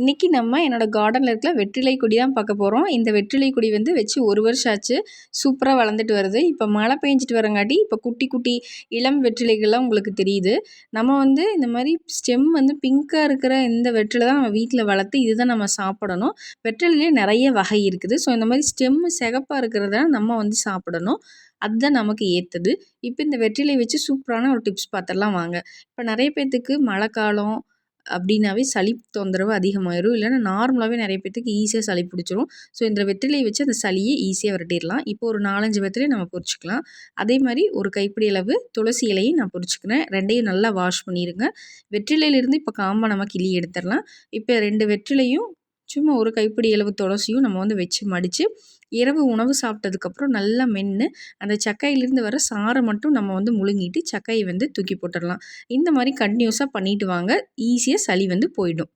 இன்றைக்கி நம்ம என்னோடய கார்டனில் இருக்கிற வெற்றிலை கொடி தான் பார்க்க போகிறோம். இந்த வெற்றிலை கொடி வந்து வச்சு 1 வருஷம் ஆச்சு. சூப்பராக வளர்ந்துட்டு வருது. இப்போ மழை பெஞ்சிட்டு வரங்காட்டி இப்போ குட்டி குட்டி இளம் வெற்றிலைகள்லாம் உங்களுக்கு தெரியுது. நம்ம வந்து இந்த மாதிரி ஸ்டெம் வந்து பிங்க்காக இருக்கிற இந்த வெற்றிலை தான் நம்ம வீட்டில் வளர்த்து இதுதான் நம்ம சாப்பிடணும். வெற்றிலையிலே நிறைய வகை இருக்குது. ஸோ இந்த மாதிரி ஸ்டெம்மு சிகப்பாக இருக்கிறத நம்ம வந்து சாப்பிடணும். அதுதான் நமக்கு ஏற்றது. இப்போ இந்த வெற்றிலை வச்சு சூப்பரான ஒரு டிப்ஸ் பார்த்துடலாம் வாங்க. இப்போ நிறைய பேர்த்துக்கு மழை காலம் அப்படின்னாவே சளி தொந்தரவு அதிகமாயிரும். இல்லைன்னா நார்மலாகவே நிறைய பேர்த்துக்கு ஈஸியாக சளி பிடிச்சிரும். ஸோ இந்த வெற்றிலையை வச்சு அந்த சளியை ஈஸியாக விரட்டிடலாம். இப்போ ஒரு 4, 5 வெற்றிலை நம்ம பொரிச்சுக்கலாம். அதே மாதிரி ஒரு கைப்பிடி அளவு துளசி இலையும் நான் பொரிச்சுக்கிறேன். 2யும் நல்லா வாஷ் பண்ணிடுங்க. வெற்றிலையிலேருந்து இப்போ காம்பை நம்ம கிள்ளி எடுத்துடலாம். இப்போ 2 வெற்றிலையும் சும்மா ஒரு கைப்பிடி அளவு துளசியும் நம்ம வந்து வச்சு மடித்து இரவு உணவு சாப்பிட்டதுக்கப்புறம் நல்லா மென்று அந்த சக்கையிலேருந்து வர சாறை மட்டும் நம்ம வந்து முழுங்கிட்டு சக்கையை வந்து தூக்கி போட்டுடலாம். இந்த மாதிரி கண்டினியூஸாக பண்ணிட்டு வாங்க. ஈஸியாக சளி வந்து போயிடும்.